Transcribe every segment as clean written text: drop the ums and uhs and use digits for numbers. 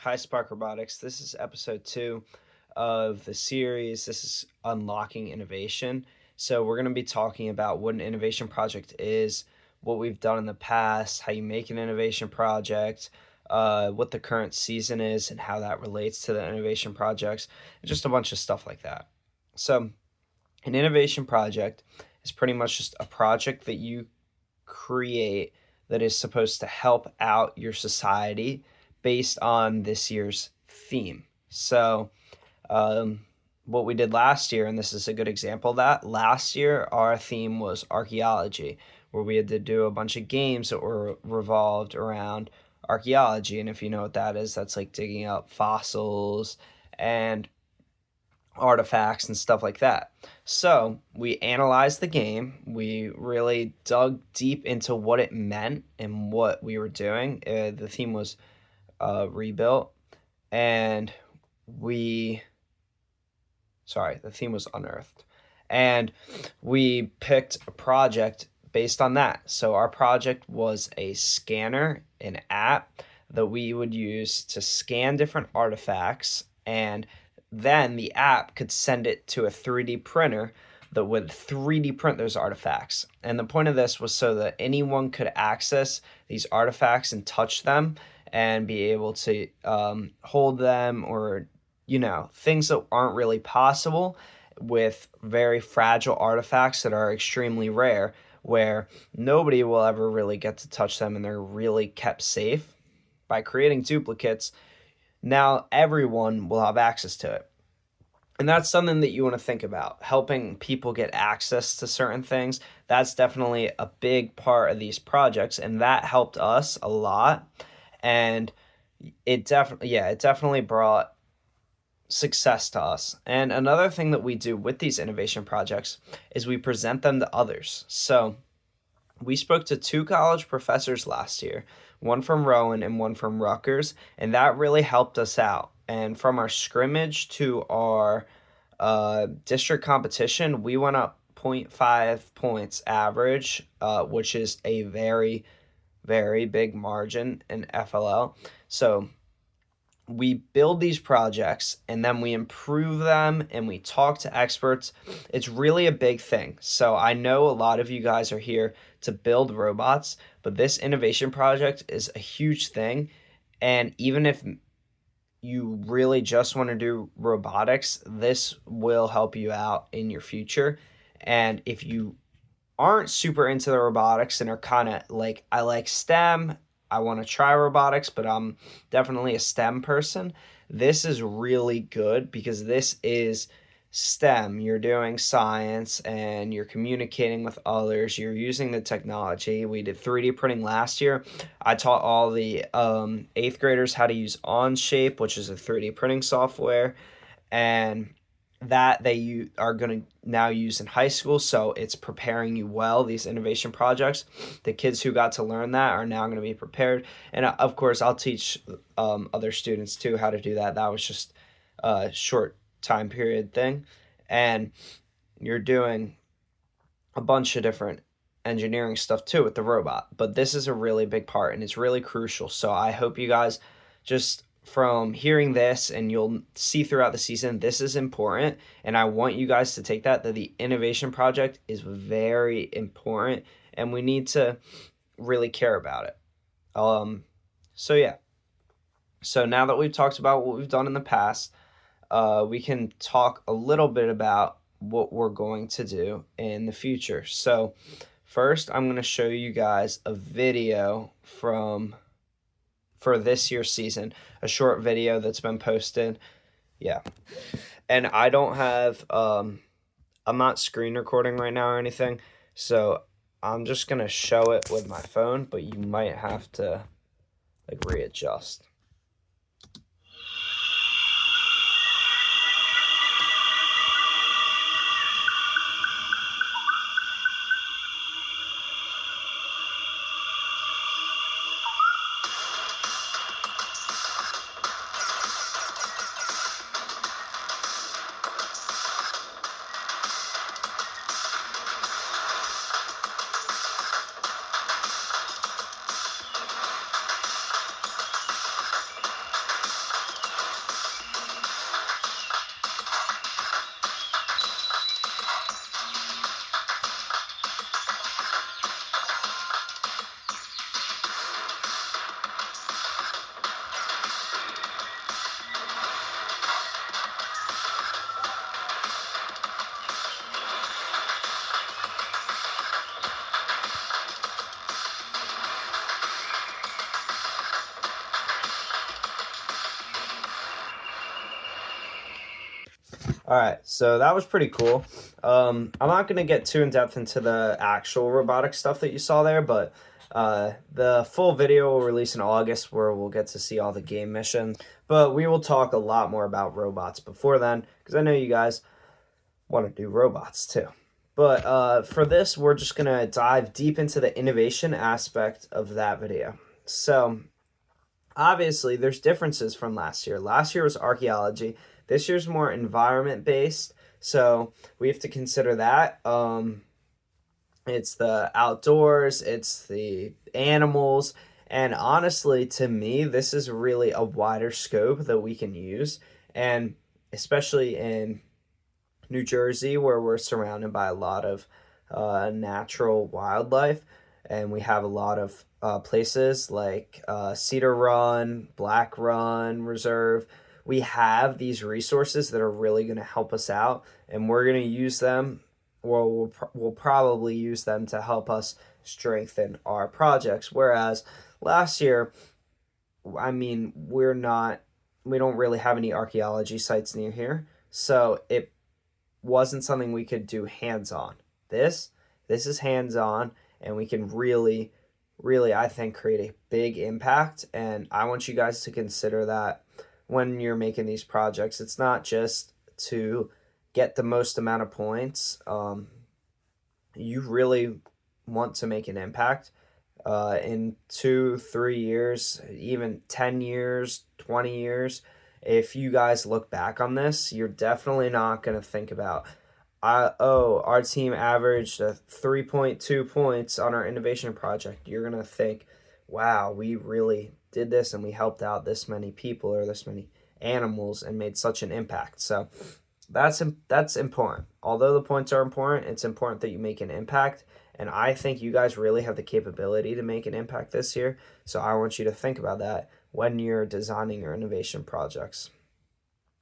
Hi, Spark Robotics. This is episode 2 of the series. This is Unlocking Innovation. So, we're going to be talking about what an innovation project is, what we've done in the past, how you make an innovation project, what the current season is, and how that relates to the innovation projects, and just a bunch of stuff like that. So, an innovation project is pretty much just a project that you create that is supposed to help out your society based on this year's theme. So, um, what we did last year, and this is a good example of that, last year our theme was archaeology, where we had to do a bunch of games that were revolved around archaeology. And if you know what that is, that's like digging up fossils and artifacts and stuff like that. So we analyzed the game. We really dug deep into what it meant and what we were doing. The theme was rebuilt, and we, the theme was unearthed. And we picked a project based on that. So our project was a scanner, an app that we would use to scan different artifacts, and then the app could send it to a 3D printer that would 3D print those artifacts. And the point of this was so that anyone could access these artifacts and touch them and be able to hold them, or things that aren't really possible with very fragile artifacts that are extremely rare, where nobody will ever really get to touch them and they're really kept safe. By creating duplicates, now everyone will have access to it. And that's something that you want to think about, helping people get access to certain things. That's definitely a big part of these projects, and that helped us a lot. And it definitely brought success to us. And another thing that we do with these innovation projects is we present them to others. So we spoke to 2 college professors last year, one from Rowan and one from Rutgers, and that really helped us out. And from our scrimmage to our district competition, we went up 0.5 points average, which is a very, very big margin in FLL. So we build these projects and then we improve them and we talk to experts. It's really a big thing. So I know a lot of you guys are here to build robots, but this innovation project is a huge thing. And even if you really just want to do robotics, this will help you out in your future. And if you aren't super into the robotics and are kind of like, I like STEM, I want to try robotics, but I'm definitely a STEM person, this is really good because this is STEM. You're doing science and you're communicating with others. You're using the technology. We did 3D printing last year. I taught all the 8th graders how to use Onshape, which is a 3D printing software, and that are going to now use in high school. So it's preparing you well, these innovation projects. The kids who got to learn that are now going to be prepared. And of course, I'll teach other students too how to do that. That was just a short time period thing. And you're doing a bunch of different engineering stuff too with the robot. But this is a really big part and it's really crucial. So I hope you guys, just from hearing this, and you'll see throughout the season, this is important, and I want you guys to take that the innovation project is very important and we need to really care about it. So yeah, so now that we've talked about what we've done in the past, we can talk a little bit about what we're going to do in the future. So first, I'm going to show you guys a video for this year's season, a short video that's been posted. Yeah. And I don't have, I'm not screen recording right now or anything, so I'm just going to show it with my phone, but you might have to like readjust. All right, so that was pretty cool. I'm not going to get too in depth into the actual robotic stuff that you saw there, but the full video will release in August where we'll get to see all the game missions. But we will talk a lot more about robots before then because I know you guys want to do robots too. But for this, we're just going to dive deep into the innovation aspect of that video. So obviously, there's differences from last year. Last year was archaeology. This year's more environment based. So we have to consider that. It's the outdoors, it's the animals. And honestly, to me, this is really a wider scope that we can use. And especially in New Jersey, where we're surrounded by a lot of natural wildlife, and we have a lot of places like Cedar Run, Black Run Reserve. We have these resources that are really going to help us out, and we're going to use them, or we'll probably use them to help us strengthen our projects. Whereas last year, I mean, we don't really have any archaeology sites near here, so it wasn't something we could do hands-on. This is hands-on, and we can really, really, I think, create a big impact. And I want you guys to consider that when you're making these projects. It's not just to get the most amount of points. You really want to make an impact in 2-3 years, even 10 years, 20 years. If you guys look back on this, you're definitely not going to think about, our team averaged 3.2 points on our innovation project. You're going to think, wow, we really did this and we helped out this many people or this many animals and made such an impact. So that's important. Although the points are important, it's important that you make an impact. And I think you guys really have the capability to make an impact this year. So I want you to think about that when you're designing your innovation projects.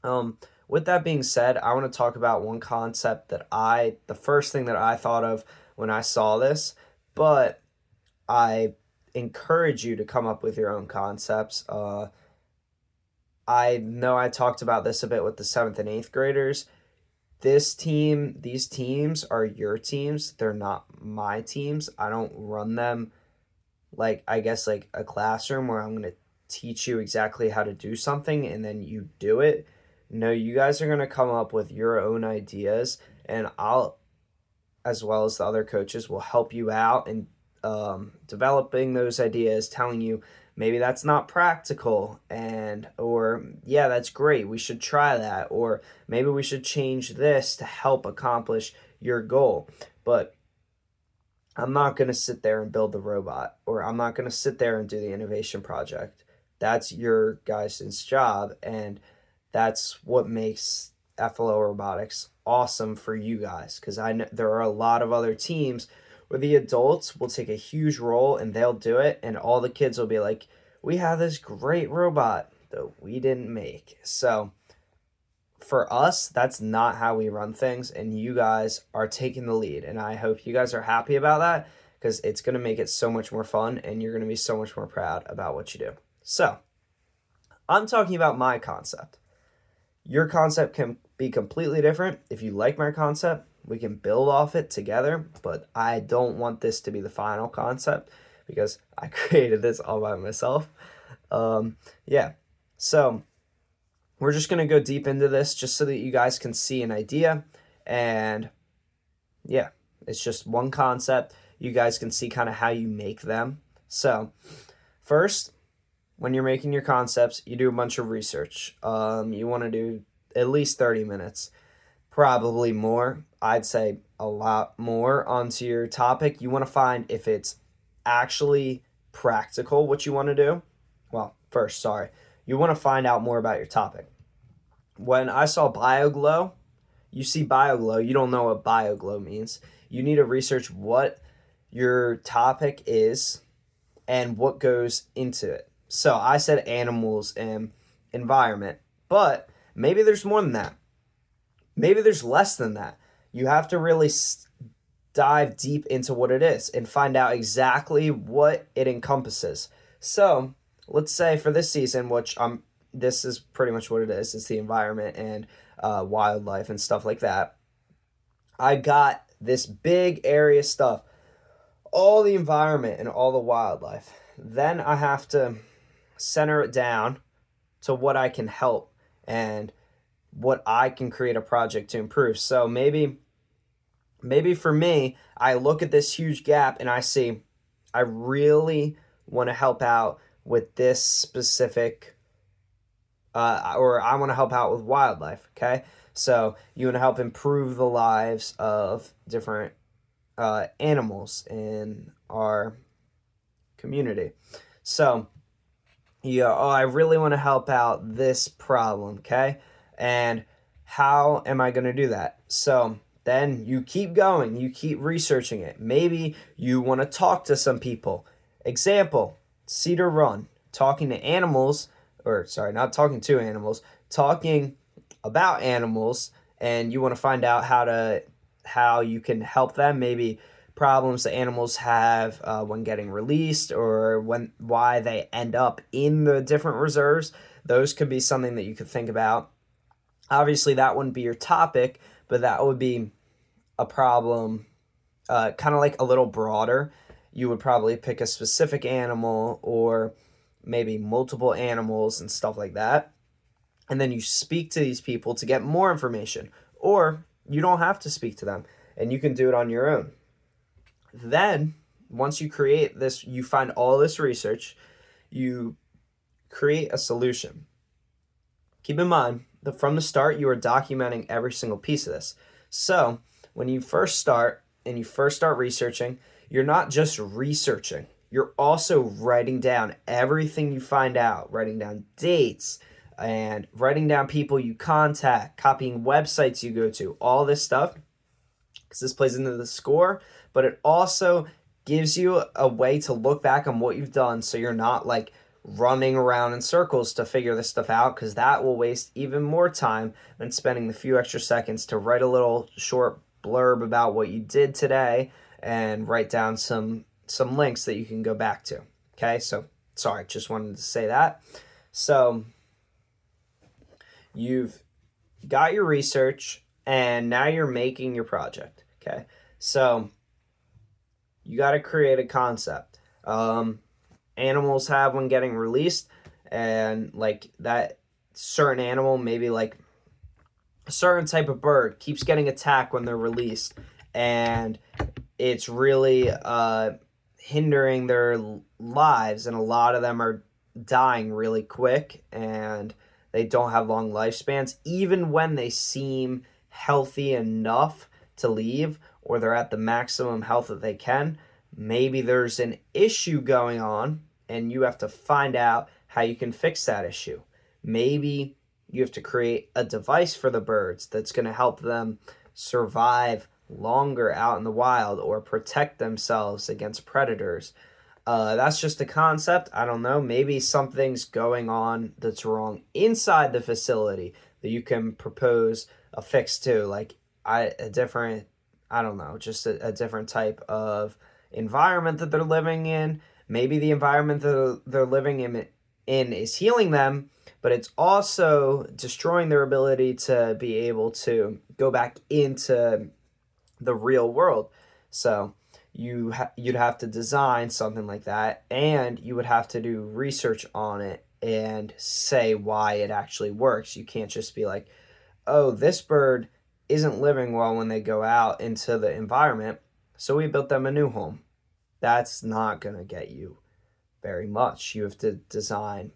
With that being said, I want to talk about one concept the first thing that I thought of when I saw this, but I encourage you to come up with your own concepts. I know I talked about this a bit with the 7th and 8th graders. These teams are your teams. They're not my teams. I don't run them like a classroom where I'm going to teach you exactly how to do something and then you do it. No, you guys are going to come up with your own ideas, and I'll, as well as the other coaches, will help you out in developing those ideas, telling you maybe that's not practical, or yeah, that's great, we should try that, or maybe we should change this to help accomplish your goal. But I'm not going to sit there and build the robot, or I'm not going to sit there and do the innovation project. That's your guys' job, and that's what makes FLO Robotics awesome for you guys, because I know there are a lot of other teams where the adults will take a huge role and they'll do it, and all the kids will be like, we have this great robot that we didn't make. So for us, that's not how we run things, and you guys are taking the lead, and I hope you guys are happy about that, because it's going to make it so much more fun, and you're going to be so much more proud about what you do. So I'm talking about my concept. Your concept can be completely different. If you like my concept, we can build off it together, but I don't want this to be the final concept because I created this all by myself. So we're just going to go deep into this just so that you guys can see an idea. And yeah, it's just one concept. You guys can see kind of how you make them. So first, when you're making your concepts, you do a bunch of research. You want to do at least 30 minutes, probably more. I'd say a lot more onto your topic. You want to find if it's actually practical what you want to do. Well, first, sorry. You want to find out more about your topic. When I saw BioGlow, you see BioGlow, you don't know what BioGlow means. You need to research what your topic is and what goes into it. So I said animals and environment, but maybe there's more than that. Maybe there's less than that. You have to really dive deep into what it is and find out exactly what it encompasses. So let's say for this season, this is pretty much what it is. It's the environment, and wildlife and stuff like that. I got this big area stuff, all the environment and all the wildlife. Then I have to center it down to what I can help and what I can create a project to improve. So maybe for me, I look at this huge gap and I see I really want to help out with this specific or I want to help out with wildlife, okay? So you want to help improve the lives of different animals in our community. So, yeah, oh, I really want to help out this problem, okay? And how am I going to do that? So then you keep going, you keep researching it. Maybe you want to talk to some people. Example, Cedar Run, talking to animals, or sorry, not talking to animals, talking about animals, and you want to find out how you can help them, maybe problems that animals have when getting released, or why they end up in the different reserves. Those could be something that you could think about. Obviously, that wouldn't be your topic, but that would be a problem kind of like a little broader. You would probably pick a specific animal or maybe multiple animals and stuff like that. And then you speak to these people to get more information. Or you don't have to speak to them and you can do it on your own. Then, once you create this, you find all this research, you create a solution. Keep in mind that from the start, you are documenting every single piece of this. So, when you first start and you first start researching, you're not just researching, you're also writing down everything you find out, writing down dates, and writing down people you contact, copying websites you go to, all this stuff, because this plays into the score, but it also gives you a way to look back on what you've done so you're not like running around in circles to figure this stuff out, because that will waste even more time than spending the few extra seconds to write a little short blurb about what you did today and write down some links that you can go back to. Okay, so sorry, just wanted to say that. So you've got your research and now you're making your project. Okay, so you got to create a concept. Animals have when getting released, and like that certain animal, maybe like a certain type of bird, keeps getting attacked when they're released, and it's really hindering their lives, and a lot of them are dying really quick, and they don't have long lifespans, even when they seem healthy enough to leave, or they're at the maximum health that they can. Maybe there's an issue going on and you have to find out how you can fix that issue. Maybe you have to create a device for the birds that's going to help them survive longer out in the wild or protect themselves against predators. That's just a concept. I don't know. Maybe something's going on that's wrong inside the facility that you can propose a fix to, like a different type of environment that they're living in. Maybe the environment that they're living in is healing them, but it's also destroying their ability to be able to go back into the real world. So you'd have to design something like that, and you would have to do research on it and say why it actually works. You can't just be like, oh, this bird isn't living well when they go out into the environment, so we built them a new home. That's not going to get you very much. You have to design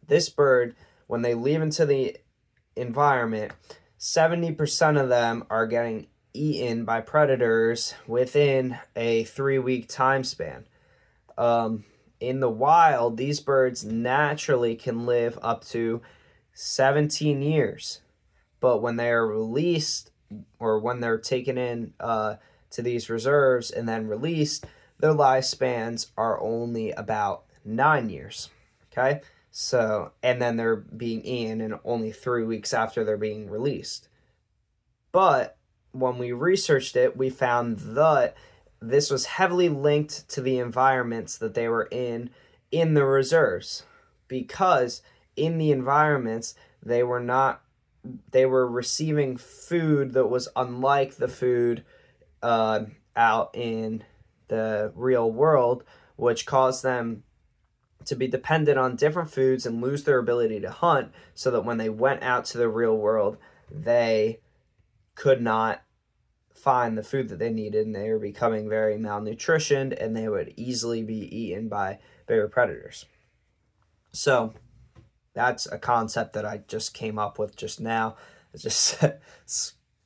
this bird, when they leave into the environment, 70% of them are getting eaten by predators within a 3-week time span. In the wild, these birds naturally can live up to 17 years. But when they are released, or when they're taken in to these reserves and then released, their lifespans are only about 9 years. Okay? So, and then they're being eaten in only 3 weeks after they're being released. But when we researched it, we found that this was heavily linked to the environments that they were in the reserves. Because in the environments, they were not they were receiving food that was unlike the food out in the real world, which caused them to be dependent on different foods and lose their ability to hunt, so that when they went out to the real world, they could not find the food that they needed, and they were becoming very malnutritioned, and they would easily be eaten by bigger predators. So that's a concept that I just came up with just now. I just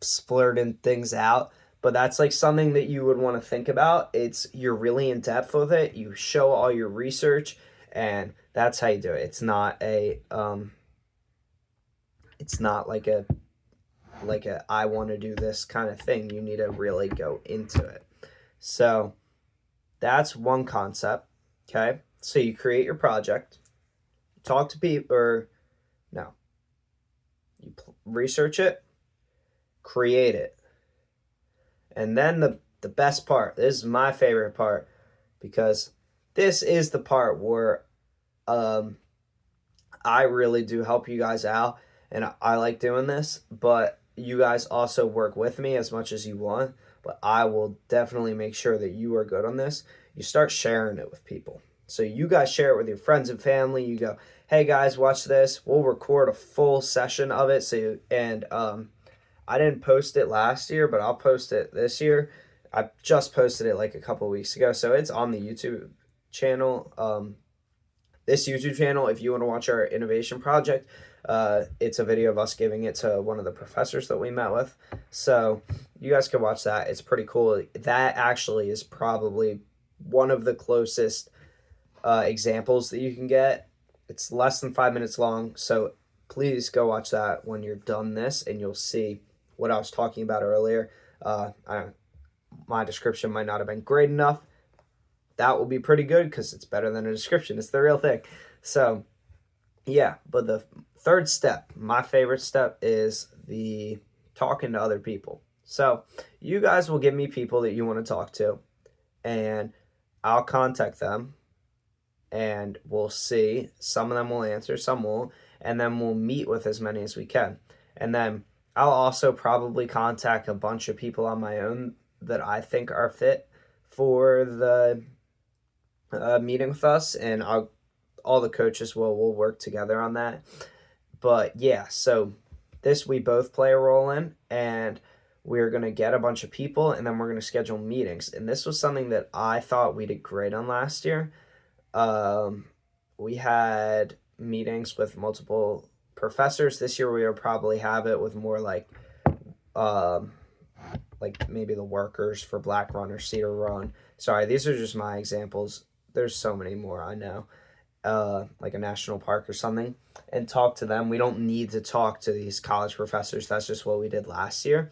splurting things out. But that's like something that you would want to think about. You're really in depth with it. You show all your research, and that's how you do it. It's not like a I want to do this kind of thing. You need to really go into it. So that's one concept. Okay. So you create your project, talk to people, or no, you research it, create it. And then the best part, this is my favorite part, because this is the part where I really do help you guys out, and I like doing this, but you guys also work with me as much as you want, but I will definitely make sure that you are good on this. You start sharing it with people. So you guys share it with your friends and family. You go, hey guys, watch this. We'll record a full session of it. I didn't post it last year, but I'll post it this year. I just posted it like a couple weeks ago, so it's on the YouTube channel. This YouTube channel, if you want to watch our innovation project, it's a video of us giving it to one of the professors that we met with. So you guys can watch that. It's pretty cool. That actually is probably one of the closest examples that you can get. It's less than 5 minutes long, so please go watch that when you're done this, and you'll see what I was talking about earlier. My description might not have been great enough. That will be pretty good because it's better than a description. It's the real thing. So, yeah, but the third step, my favorite step, is the talking to other people. So, you guys will give me people that you want to talk to, and I'll contact them, and we'll see. Some of them will answer, some won't, and then we'll meet with as many as we can. And then I'll also probably contact a bunch of people on my own that I think are fit for the meeting with us, and all the coaches will work together on that. But yeah, so this we both play a role in, and we're going to get a bunch of people, and then we're going to schedule meetings. And this was something that I thought we did great on last year. We had meetings with multiple professors. This year we will probably have it with more like maybe the workers for Black Run or Cedar Run. Sorry, these are just my examples. There's so many more, I know. Like a national park or something, and talk to them. We don't need to talk to these college professors. That's just what we did last year.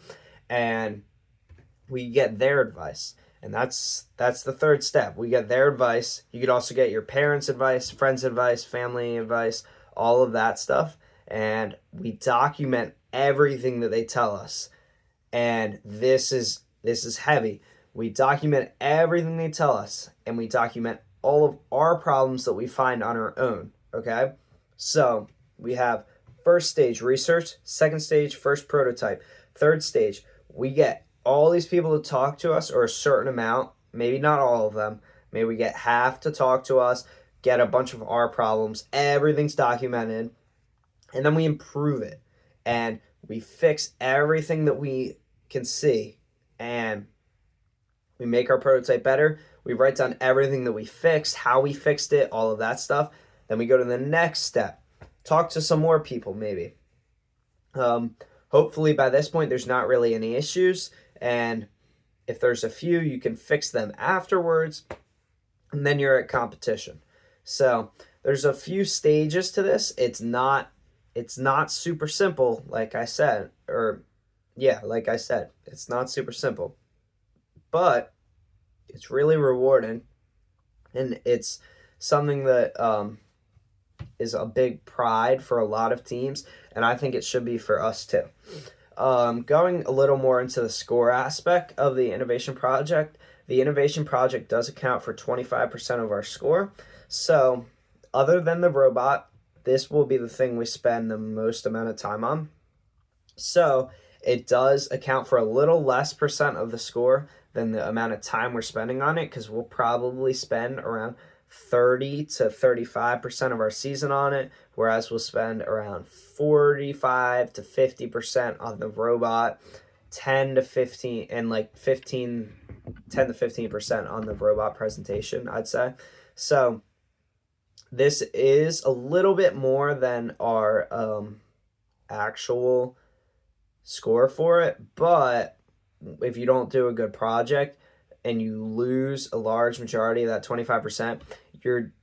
And we get their advice. And that's the third step. We get their advice. You could also get your parents' advice, friends' advice, family advice, all of that stuff. And we document everything that they tell us. And this is heavy. We document everything they tell us, and we document all of our problems that we find on our own, okay? So we have first stage, research. Second stage, first prototype. Third stage, we get all these people to talk to us, or a certain amount, maybe not all of them. Maybe we get half to talk to us, get a bunch of our problems. Everything's documented, and then we improve it. And we fix everything that we can see, and we make our prototype better. We write down everything that we fixed, how we fixed it, all of that stuff. Then we go to the next step. Talk to some more people, maybe. Hopefully by this point, there's not really any issues. And if there's a few, you can fix them afterwards. And then you're at competition. So there's a few stages to this. It's not super simple, like I said. It's not super simple. But it's really rewarding, and it's something that is a big pride for a lot of teams, and I think it should be for us too. Going a little more into the score aspect of the innovation project does account for 25% of our score. So other than the robot, this will be the thing we spend the most amount of time on. So it does account for a little less percent of the score than the amount of time we're spending on it, because we'll probably spend around 30 to 35% of our season on it, whereas we'll spend around 45 to 50% on the robot, 10 to 15 and like 15 10 to 15% on the robot presentation, I'd say. So this is a little bit more than our actual score for it, but if you don't do a good project and you lose a large majority of that 25%,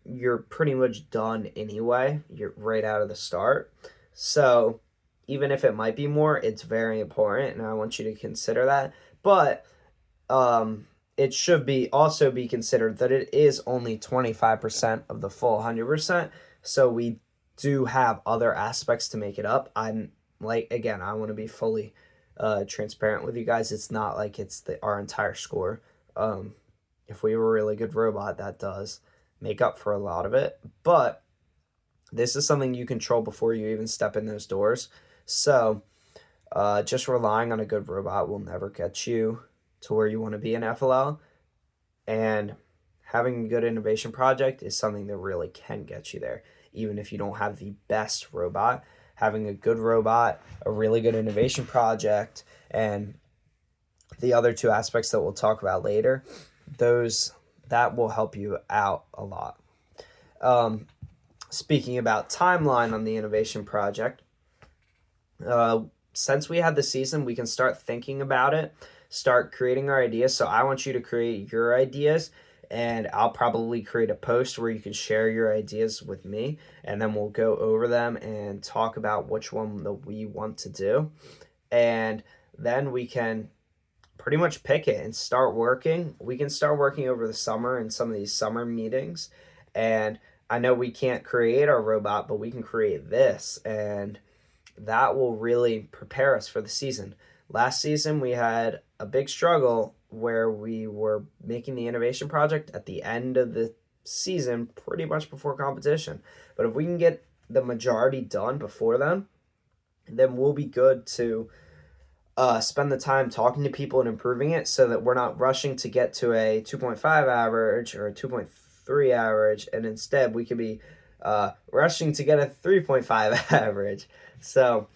you're pretty much done anyway. You're right out of the start. So even if it might be more, it's very important, and I want you to consider that. But it should be also be considered that it is only 25% of the full 100%. So we do have other aspects to make it up. I'm like, again, I want to be fully transparent with you guys. It's not like it's our entire score. If we have a really good robot, that does make up for a lot of it. But this is something you control before you even step in those doors. So just relying on a good robot will never get you to where you want to be in FLL. And having a good innovation project is something that really can get you there. Even if you don't have the best robot, having a good robot, a really good innovation project, and the other two aspects that we'll talk about later, that will help you out a lot. Speaking about timeline on the innovation project, since we had the season, we can start thinking about it, start creating our ideas. So I want you to create your ideas, and I'll probably create a post where you can share your ideas with me, and then we'll go over them and talk about which one that we want to do. And then we can pretty much pick it and start working. We can start working over the summer in some of these summer meetings. And I know we can't create our robot, but we can create this, and that will really prepare us for the season. Last season, we had a big struggle where we were making the innovation project at the end of the season, pretty much before competition. But if we can get the majority done before then we'll be good to spend the time talking to people and improving it, so that we're not rushing to get to a 2.5 average or a 2.3 average, and instead we could be rushing to get a 3.5 average. So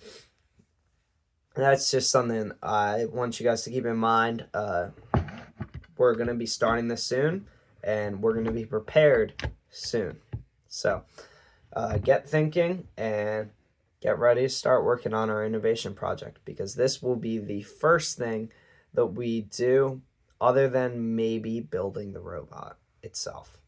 that's just something I want you guys to keep in mind. We're going to be starting this soon, and we're going to be prepared soon. So get thinking and get ready to start working on our innovation project, because this will be the first thing that we do other than maybe building the robot itself.